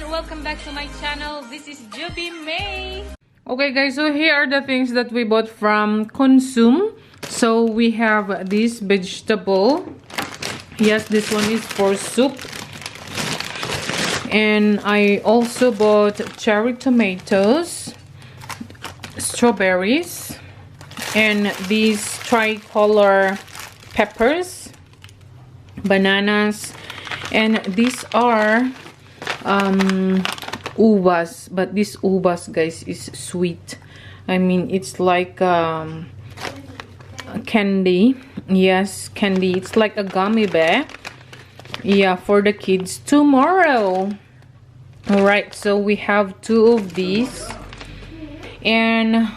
welcome back to my channel. This is Joby May. Okay guys, so here are the things that we bought from Consume. So we have this vegetable. Yes, this one is for soup. And I also bought cherry tomatoes, strawberries, and these tricolor peppers, bananas, and these are uvas, but this uvas guys is sweet. I mean, it's like candy. Yes, candy. It's like a gummy bear. Yeah, for the kids tomorrow. All right, so we have 2 of these, and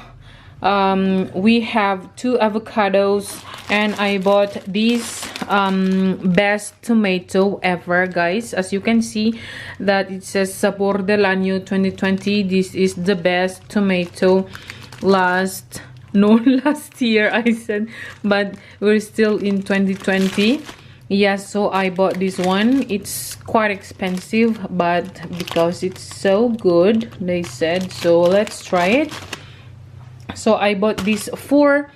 we have 2 avocados, and I bought these best tomato ever, guys. As you can see that it says Sabor del Año 2020. This is the best tomato last year I said, but we're still in 2020. Yes, so I bought this one. It's quite expensive, but because it's so good, they said, so let's try it. So I bought this for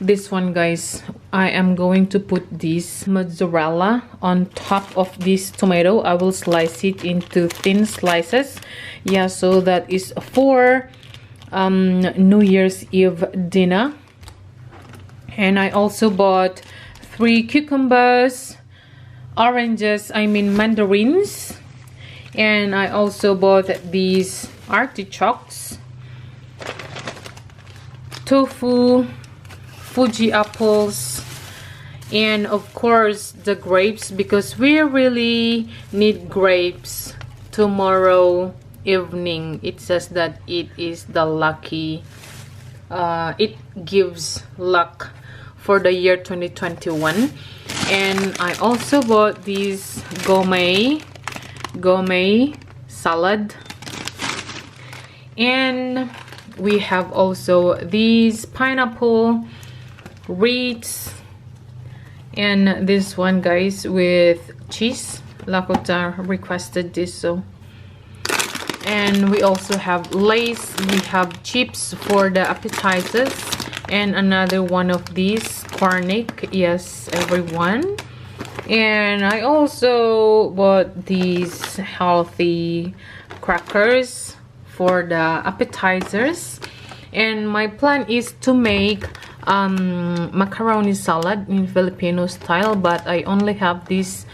this one, guys. I am going to put this mozzarella on top of this tomato. I will slice it into thin slices. Yeah, so that is for New Year's Eve dinner. And I also bought 3 cucumbers, oranges, I mean mandarins, and I also bought these artichokes, tofu, Fuji apples, and of course the grapes, because we really need grapes tomorrow evening. It says that it is the lucky, it gives luck for the year 2021. And I also bought this gourmet salad, and we have also these pineapple Ritz, and this one, guys, with cheese. Lakota requested this, so. And we also have Lays, we have chips for the appetizers, and another one of these cornic. Yes, everyone. And I also bought these healthy crackers for the appetizers. And my plan is to make macaroni salad in Filipino style, but I only have these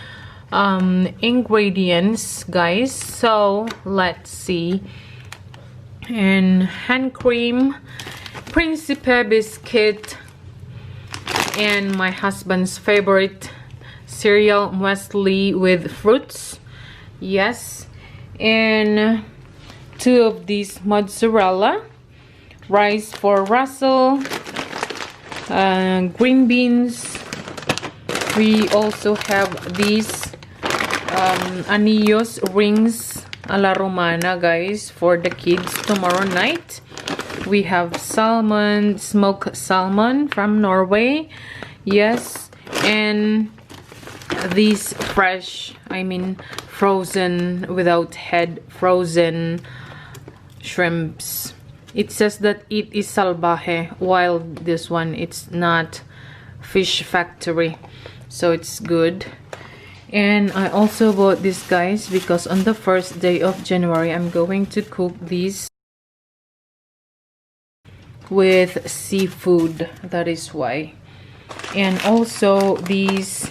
ingredients, guys, so let's see. And hand cream, Principe biscuit, and my husband's favorite cereal, muesli with fruits. Yes, and 2 of these mozzarella, rice for Russell, green beans. We also have these anillos rings a la romana, guys, for the kids tomorrow night. We have salmon, smoked salmon from Norway. Yes, and these fresh, I mean frozen, without head, frozen shrimps. It says that it is salvaje, while this one, it's not fish factory, so it's good. And I also bought this, guys, because on the first day of January I'm going to cook these with seafood, that is why. And also these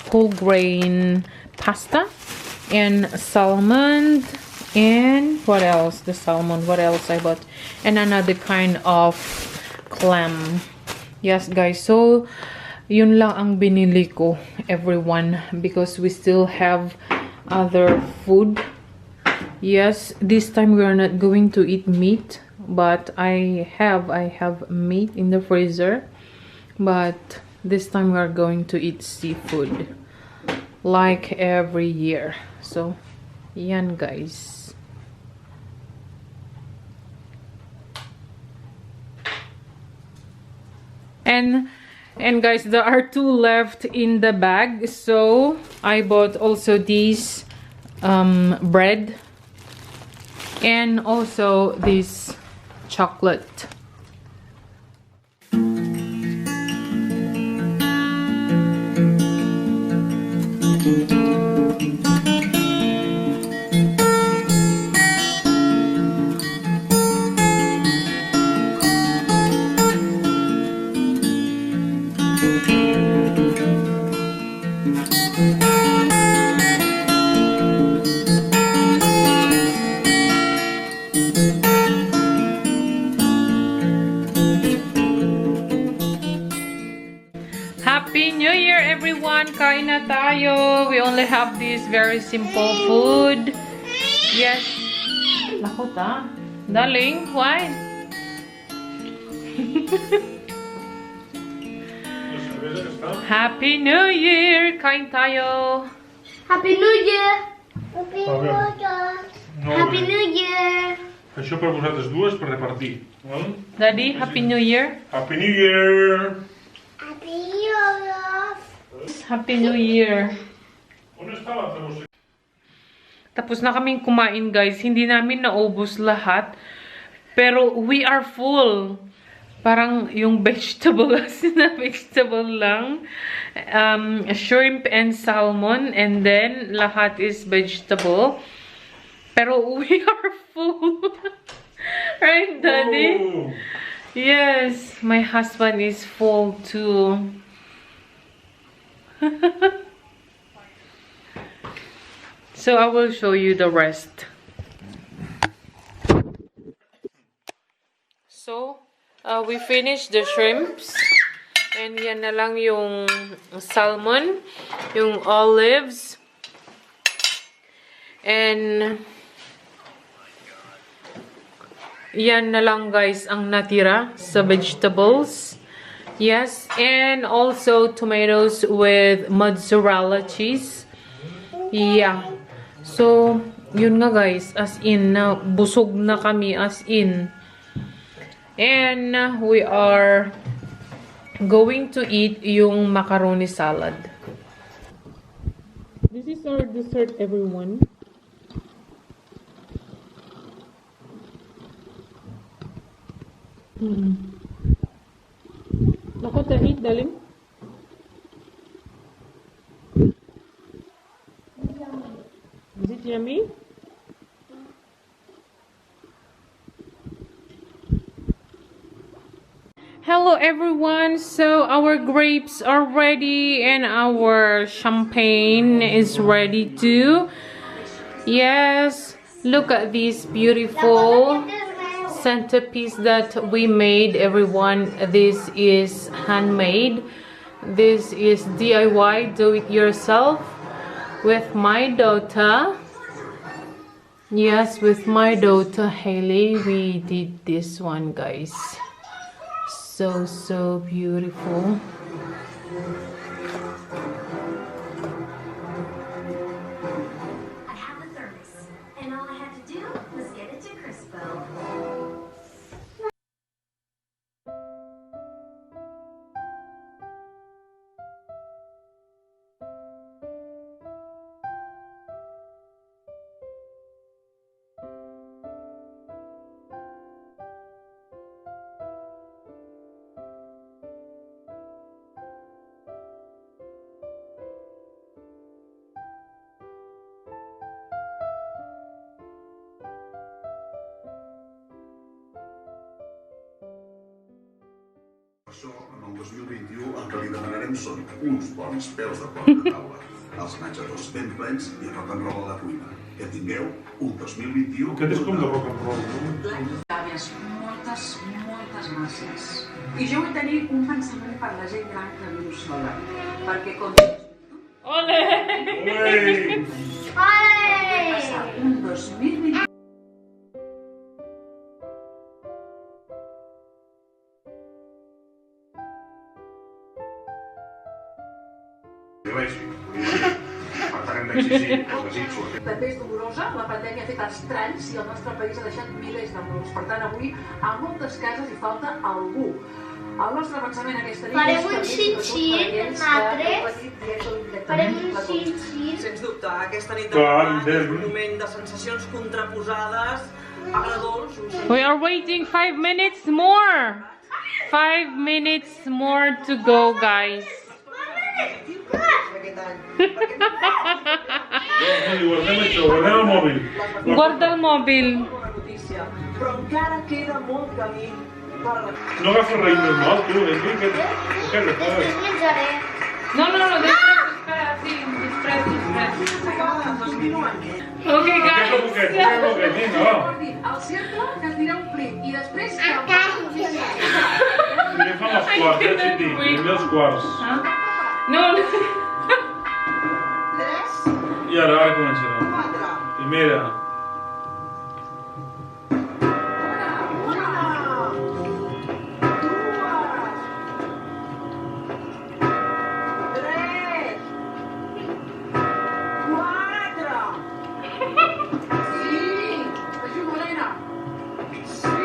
whole grain pasta and salmon, and what else, the salmon, what else I bought, and another kind of clam. Yes, guys, so yun lang ang binili ko, everyone, because we still have other food. Yes, this time we are not going to eat meat, but I have meat in the freezer, but this time we are going to eat seafood like every year. So yan, guys. And guys, there are 2 left in the bag, so I bought also these bread And also this chocolate. Happy New Year, everyone! Kain na tayo. We only have this very simple food. Yes. Lakot ah. Darling, why? Happy New Year! Kain tayo. Happy New Year! Happy New Year! Happy New Year! Això per vosaltres dues per repartir. Daddy, Happy New Year. Happy New Year! Happy New Year! Happy New Year. On està l'altra bossa? Tapos na kaming kumain, guys. Hindi namin naubos lahat. Pero we are full. Parang yung vegetable na vegetable lang. Shrimp and salmon. And then, lahat is vegetable. Pero we are full. Right, Daddy? Oh. Yes. My husband is full too. So, I will show you the rest. So, we finished the shrimps. And yan na lang yung salmon, yung olives. And yan na lang, guys, ang natira sa vegetables. Yes, and also tomatoes with mozzarella cheese. Yeah. So, yun nga, guys, as in, na busog na kami, as in. And we are going to eat yung macaroni salad. This is our dessert, everyone. Nako, tahit, dalim. Is it yummy? Hello everyone, so our grapes are ready and our champagne is ready too. Yes, look at this beautiful centerpiece that we made, everyone. This is handmade. This is DIY, do it yourself, with my daughter. Yes, with my daughter Haley, we did this one, guys. So beautiful. I have a thermos, and all I had to do was get it to Crispo. Això, en el 2021, el que li demanarem són uns bons peus de porc de taula, els menjadors ben plens i rock and roll a la cuina. Que tingueu un 2021... Aquest és com de rock and roll, no? Àvies, moltes gràcies. I jo vull tenir un pensament per la gent gran que viu sola, perquè com Ole! Olé! passar un 2020 Que vagi. Per tant, hem d'exigir els desitjos. També és dolorosa, la pandèmia ha fet estralls i el nostre país ha deixat milers de morts. Per tant, avui a moltes cases hi falta algú. El nostre pensament aquesta nit Farem és un també, xin-xin, sobretot per aquells que nosaltres. heu patit directe o indirectament Farem un la Covid. xin-xin. Sens dubte, aquesta nit de Clar, Nadal és entén. un moment de sensacions contraposades, agradolç, un We are waiting 5 minutes more. 5 minutes more to go, guys. d'aquest any. Miri, guardem això, guardem el mòbil. Guarda el mòbil. Bona notícia, però encara queda molt camí per la... No agafes raïm normal, tu, què le fas? Menjaré. No, després, espera, sí, després. S'acaba de desminuir. Okay, Poquet a guys. poquet, vinga, va. Recordi, el cercle que es dirà omplint i després que Primer fan els quarts, Xiti, primer els quarts. No. 3, I ara començarà. 4, Primera. 3, 4, sí, ajuda, Helena. Sí.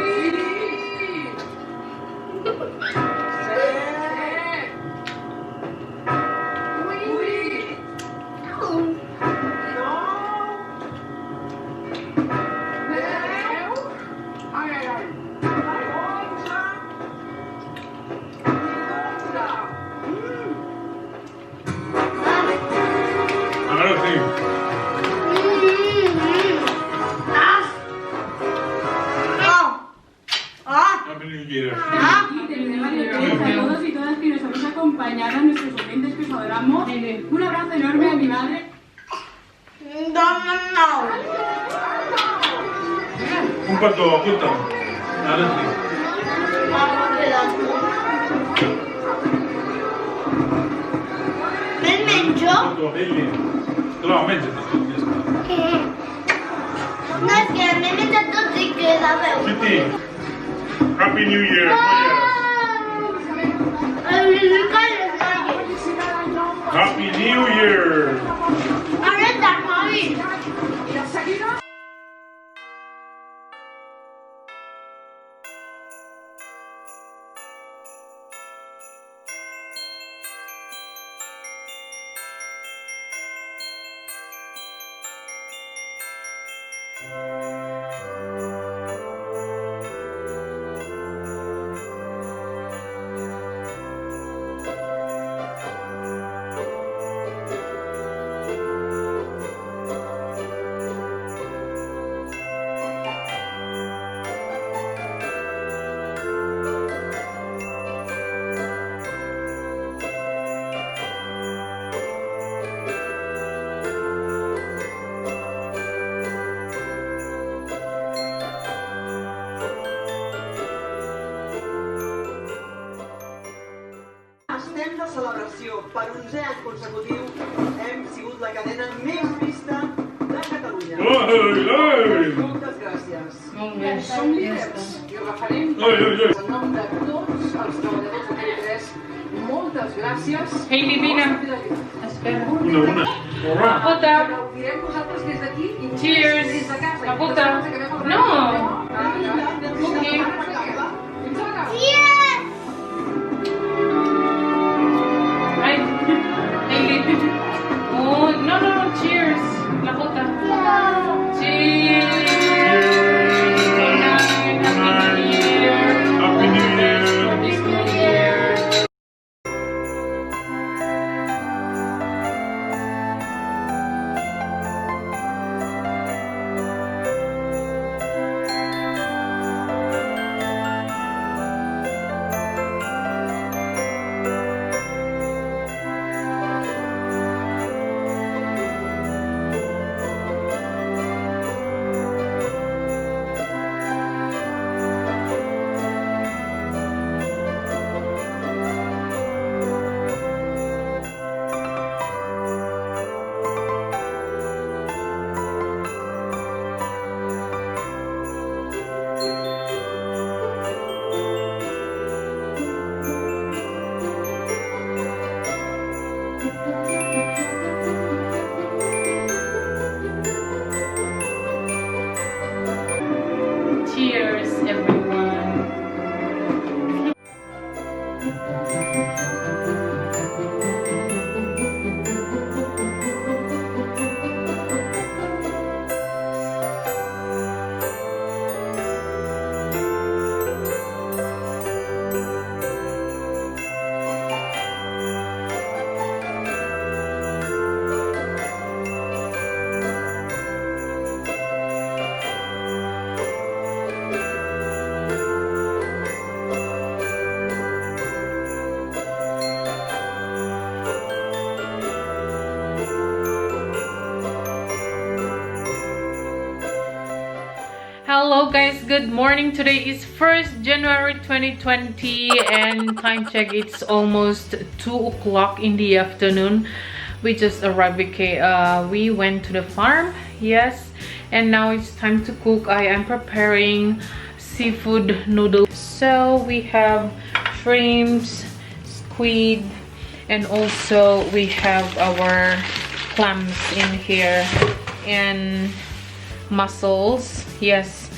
'Amos. Un abrazo enorme a mi madre. Un petó, apunta. Ara sí. Me'l menjo? Un petó, Bailey. Clar, menja-te tot, ja està. No, és que m'he menjat tot i queda veu. Kitty, Happy New Year, folles. Happy New Year. Ara està mòbil. I de seguida... Estem de celebració. Per 11è any consecutiu hem sigut la cadena més vista de Catalunya. Ai! Moltes gràcies. Som líders i referents en nom de tots els treballadors de TV3. Moltes gràcies. Hey, Livina. Espera. Una. Hola. Puta. Ho direm nosaltres des d'aquí i vostès Cheers. des de casa. La puta. No. Okay. Fins ara. Ay, hey, Livina. Oh, no, cheers. La puta. Cheers. Good night. Happy New Year. Happy New Year. This New Year. Cheers, everyone. Hello guys, good morning. Today is 1st January 2020 and time check, it's almost 2 o'clock in the afternoon. We just arrived. We went to the farm, yes, and now it's time to cook. I am preparing seafood noodles. So we have shrimps, squid, and also we have our clams in here and mussels, yes.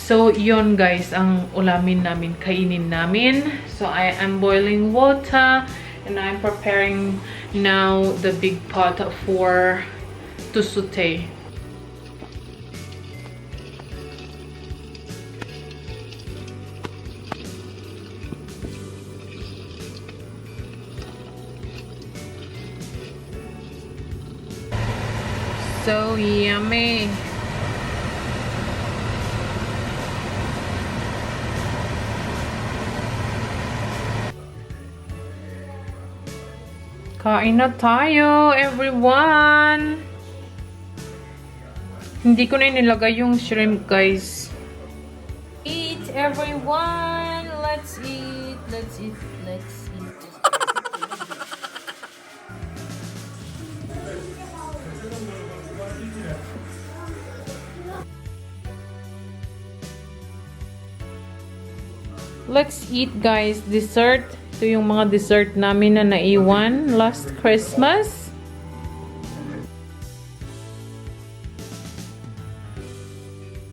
So yon guys ang ulamin namin, kainin namin. So I am boiling water and I'm preparing now the big pot to saute. So yummy. Kain na tayo, everyone! Hindi ko na nilagay yung shrimp, guys. Eat, everyone! Let's eat, let's eat, let's eat. Let's eat, guys. Dessert. Ito yung mga dessert namin na naiwan last Christmas.